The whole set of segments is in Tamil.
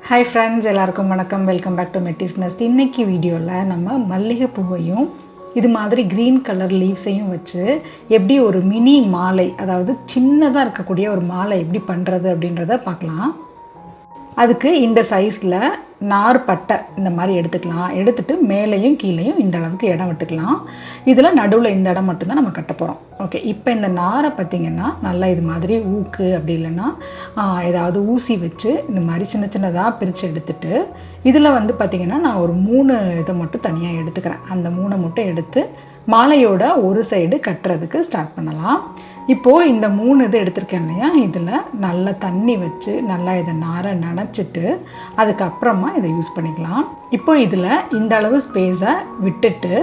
Hi friends, எல்லாருக்கும் வணக்கம். Welcome back to METTYZ NEST. இன்னைக்கு வீடியோல நம்ம மல்லிகைப்பூவையும் இது மாதிரி green color leaves-ஐயும் வச்சு எப்படி ஒரு மினி மாலை, அதாவது சின்னதா இருக்கக்கூடிய ஒரு மாலை எப்படி பண்றது அப்படின்றத பார்க்கலாம். அதுக்கு இந்த சைஸ்ல நார் பட்டை இந்த மாதிரி எடுத்துக்கலாம். எடுத்துட்டு மேலேயும் கீழேயும் இந்த அளவுக்கு இடம் விட்டுக்கலாம். இதில் நடுவில் இந்த இடம் மட்டும்தான் நம்ம கட்ட போகிறோம். ஓகே, இப்போ இந்த நாரை பார்த்திங்கன்னா நல்லா இது மாதிரி ஊக்கு அப்படி இல்லைன்னா ஏதாவது ஊசி வச்சு இந்த மாதிரி சின்ன சின்னதாக பிரித்து எடுத்துட்டு இதில் வந்து பார்த்திங்கன்னா நான் ஒரு 3 இதை மட்டும் தனியாக எடுத்துக்கிறேன். அந்த 3 மட்டும் எடுத்து மாலையோட ஒரு சைடு கட்டுறதுக்கு ஸ்டார்ட் பண்ணலாம். இப்போது இந்த 3 இது எடுத்திருக்கேன் இல்லையா, இதில் நல்லா தண்ணி வச்சு நல்லா இதை நாரை நனைச்சிட்டு அதுக்கப்புறமா இதை யூஸ் பண்ணிக்கலாம். இப்போ இதில் இந்த அளவு ஸ்பேஸை விட்டுட்டு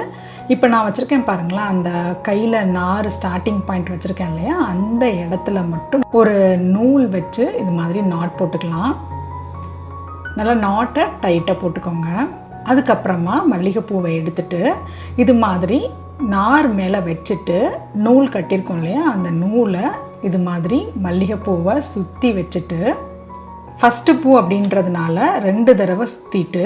இப்போ நான் வச்சுருக்கேன் பாருங்களேன், அந்த கையில் நார் ஸ்டார்டிங் பாயிண்ட் வச்சுருக்கேன் இல்லையா, அந்த இடத்துல மட்டும் ஒரு நூல் வச்சு இது மாதிரி நாட் போட்டுக்கலாம். நல்லா நாட்டை டைட்டாக போட்டுக்கோங்க. அதுக்கப்புறமா மல்லிகைப்பூவை எடுத்துட்டு இது மாதிரி நார் மேலே வச்சுட்டு நூல் கட்டியிருக்கோம் இல்லையா, அந்த நூலை இது மாதிரி மல்லிகைப்பூவை சுற்றி வச்சுட்டு ஃபஸ்ட்டு பூ அப்படின்றதுனால 2 தடவை சுற்றிட்டு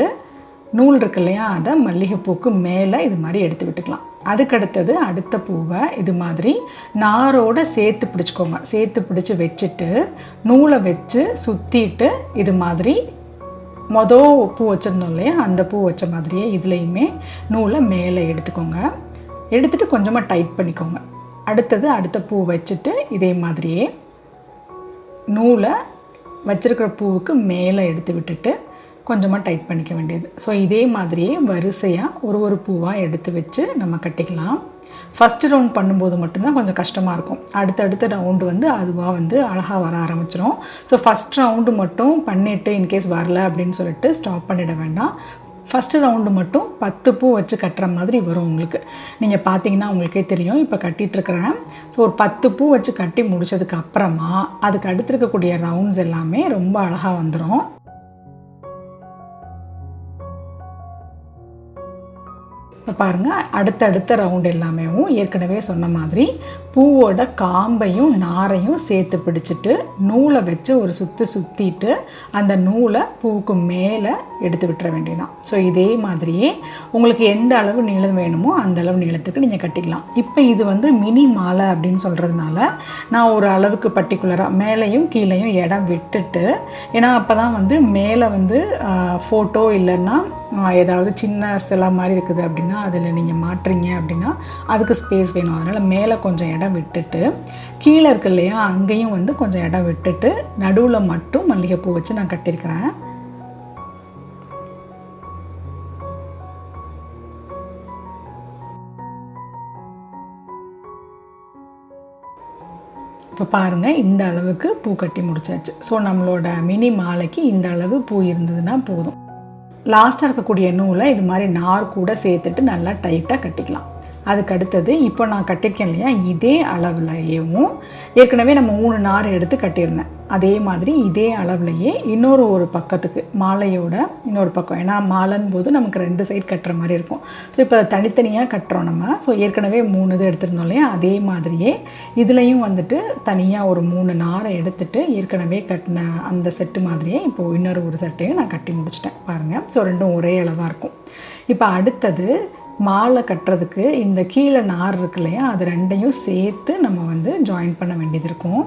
நூல் இருக்கு இல்லையா, அதை மல்லிகைப்பூக்கு மேலே இது மாதிரி எடுத்து விட்டுக்கலாம். அதுக்கடுத்தது அடுத்த பூவை இது மாதிரி நாரோடு சேர்த்து பிடிச்சிக்கோங்க. சேர்த்து பிடிச்சி வச்சுட்டு நூலை வச்சு சுற்றிட்டு இது மாதிரி மொதல் பூ வச்சுருந்தோம் இல்லையா, அந்த பூ வச்ச மாதிரியே இதுலேயுமே நூலை மேலே எடுத்துக்கோங்க. எடுத்துகிட்டு கொஞ்சமாக டைட் பண்ணிக்கோங்க. அடுத்தது அடுத்த பூ வச்சுட்டு இதே மாதிரியே நூலை வச்சுருக்கிற பூவுக்கு மேலே எடுத்து விட்டுட்டு கொஞ்சமாக டைட் பண்ணிக்க வேண்டியது. ஸோ இதே மாதிரியே வரிசையாக ஒரு பூவாக எடுத்து வச்சு நம்ம கட்டிக்கலாம். ஃபஸ்ட்டு ரவுண்ட் பண்ணும்போது மட்டும்தான் கொஞ்சம் கஷ்டமாக இருக்கும். அடுத்தடுத்த ரவுண்டு வந்து அதுவாக வந்து அழகாக வர ஆரம்பிச்சிடும். ஸோ ஃபஸ்ட் ரவுண்டு மட்டும் பண்ணிவிட்டு இன்கேஸ் வரல அப்படின்னு சொல்லிட்டு ஸ்டாப் பண்ணிட வேண்டாம். ஃபஸ்ட்டு ரவுண்டு மட்டும் 10 பூ வச்சு கட்டுற மாதிரி வரும் உங்களுக்கு. நீங்கள் பார்த்தீங்கன்னா உங்களுக்கே தெரியும். இப்போ கட்டிகிட்ருக்கிறேன். ஸோ ஒரு 10 பூ வச்சு கட்டி முடித்ததுக்கு அப்புறமா அதுக்கு அடுத்திருக்கக்கூடிய ரவுண்ட்ஸ் எல்லாமே ரொம்ப அழகாக வந்துடும். இப்போ பாருங்கள், அடுத்தடுத்த ரவுண்ட் எல்லாமே ஏற்கனவே சொன்ன மாதிரி பூவோட காம்பையும் நாரையும் சேர்த்து பிடிச்சிட்டு நூலை வச்சு ஒரு சுற்றிட்டு அந்த நூலை பூவுக்கு மேலே எடுத்து விட்டுற வேண்டியதான். ஸோ இதே மாதிரியே உங்களுக்கு எந்த அளவு நீளம் வேணுமோ அந்த அளவு நீளத்துக்கு நீங்கள் கட்டிக்கலாம். இப்போ இது வந்து மினி மாலை அப்படின்னு சொல்கிறதுனால நான் ஒரு அளவுக்கு பர்டிகுலராக மேலேயும் கீழேயும் இடம் விட்டுட்டு, ஏன்னா அப்போ தான் வந்து மேலே வந்து ஃபோட்டோ இல்லைன்னா ஏதாவது சின்ன சிலை மாதிரி இருக்குது அப்படின்னா அதில் நீங்கள் மாட்டுறீங்க அப்படின்னா அதுக்கு ஸ்பேஸ் வேணும். அதனால் மேலே கொஞ்சம் இடம் விட்டுட்டு கீழே இருக்கு இல்லையா, அங்கேயும் வந்து கொஞ்சம் இடம் விட்டுட்டு நடுவில் மட்டும் மல்லிகைப்பூ வச்சு நான் கட்டியிருக்கிறேன். இப்போ பாருங்கள், இந்த அளவுக்கு பூ கட்டி முடிச்சாச்சு. ஸோ நம்மளோட மினி மாலைக்கு இந்த அளவு பூ இருந்ததுன்னா போதும். லாஸ்ட்டாக இருக்கக்கூடிய நூலை இது மாதிரி நார் கூட சேர்த்துட்டு நல்லா டைட்டாக கட்டிக்கலாம். அதுக்கு அடுத்தது இப்போ நான் கட்டியிருக்கேன் இல்லையா, இதே அளவுலையும் ஏற்கனவே நம்ம 3 நார் எடுத்து கட்டியிருந்தேன். அதே மாதிரி இதே அளவுலையே ஒரு பக்கத்துக்கு மாலையோட இன்னொரு பக்கம், ஏன்னா மாலைன்னு போது நமக்கு 2 சைடு கட்டுற மாதிரி இருக்கும். ஸோ இப்போ அதை தனித்தனியாக கட்டுறோம் நம்ம. ஸோ ஏற்கனவே 3 இது எடுத்திருந்தோம் இல்லையா, அதே மாதிரியே இதுலேயும் வந்துட்டு தனியாக ஒரு 3 நாரை எடுத்துட்டு ஏற்கனவே கட்டின அந்த செட்டு மாதிரியே இப்போது ஒரு செட்டையும் நான் கட்டி முடிச்சிட்டேன் பாருங்கள். ஸோ ரெண்டும் ஒரே அளவாக இருக்கும். இப்போ அடுத்தது மாலை கட்டுறதுக்கு இந்த கீழே நார் இருக்கு இல்லையா, அது 2ஐயும் சேர்த்து நம்ம வந்து ஜாயின் பண்ண வேண்டியது இருக்கும்.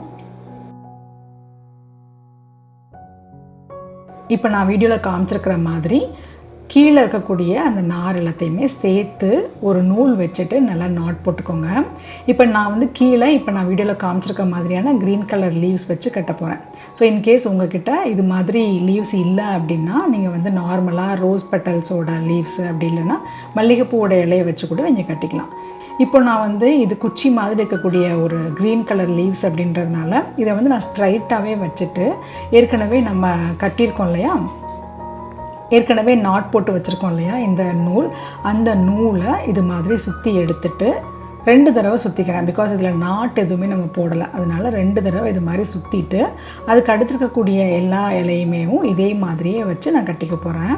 இப்போ நான் வீடியோவில் காமிச்சிருக்கிற மாதிரி கீழே இருக்கக்கூடிய அந்த நார் எல்லாத்தையுமே சேர்த்து ஒரு நூல் வச்சுட்டு நல்லா நாட் போட்டுக்கோங்க. இப்போ நான் வந்து கீழே நான் வீடியோவில் காமிச்சிருக்க மாதிரியான க்ரீன் கலர் லீவ்ஸ் வச்சு கட்ட போகிறேன். ஸோ இன்கேஸ் உங்ககிட்ட இது மாதிரி லீவ்ஸ் இல்லை அப்படின்னா நீங்கள் வந்து நார்மலாக ரோஸ் பெட்டல்ஸோட லீவ்ஸ் அப்படி இல்லைன்னா மல்லிகைப்பூவோட இலையை வச்சு கூட நீங்கள் கட்டிக்கலாம். இப்போ நான் வந்து இது குச்சி மாதிரி இருக்கக்கூடிய ஒரு க்ரீன் கலர் லீவ்ஸ் அப்படின்றதுனால இதை வந்து நான் ஸ்ட்ரைட்டாகவே வச்சுட்டு ஏற்கனவே நம்ம கட்டியிருக்கோம் இல்லையா, ஏற்கனவே நாட் போட்டு வச்சுருக்கோம் இல்லையா இந்த நூல், அந்த நூலை இது மாதிரி சுற்றி எடுத்துட்டு 2 தடவை சுற்றிக்கிறேன். பிகாஸ் இதில் நாட் எதுவுமே நம்ம போடலை, அதனால 2 தடவை இது மாதிரி சுற்றிட்டு அதுக்கு அடுத்திருக்கக்கூடிய எல்லா இலையுமே இதே மாதிரியே வச்சு நான் கட்டிக்க போகிறேன்.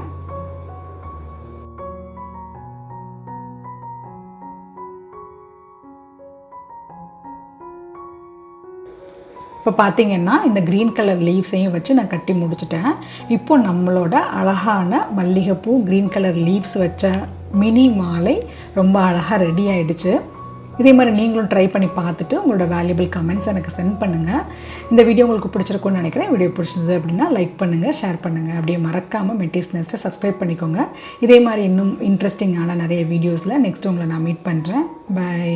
இப்போ பார்த்தீங்கன்னா இந்த க்ரீன் கலர் லீவ்ஸையும் வச்சு நான் கட்டி முடிச்சிட்டேன். இப்போ நம்மளோட அழகான மல்லிகைப்பூ க்ரீன் கலர் லீவ்ஸ் வச்ச மினி மாலை ரொம்ப அழகாக ரெடி ஆகிடுச்சு. இதே மாதிரி நீங்களும் ட்ரை பண்ணி பார்த்துட்டு உங்களோட வேல்யூபிள் கமெண்ட்ஸ் எனக்கு சென்ட் பண்ணுங்கள். இந்த வீடியோ உங்களுக்கு பிடிச்சிருக்கும்னு நினைக்கிறேன். வீடியோ பிடிச்சது அப்படின்னா லைக் பண்ணுங்கள், ஷேர் பண்ணுங்கள். அப்படியே மறக்காமல் மெட்டிஸ் நெஸ்ட்டை சப்ஸ்கிரைப் பண்ணிக்கோங்க. இதே மாதிரி இன்னும் இன்ட்ரெஸ்டிங்கான நிறைய வீடியோஸில் நெக்ஸ்ட் உங்களை நான் மீட் பண்ணுறேன். பை.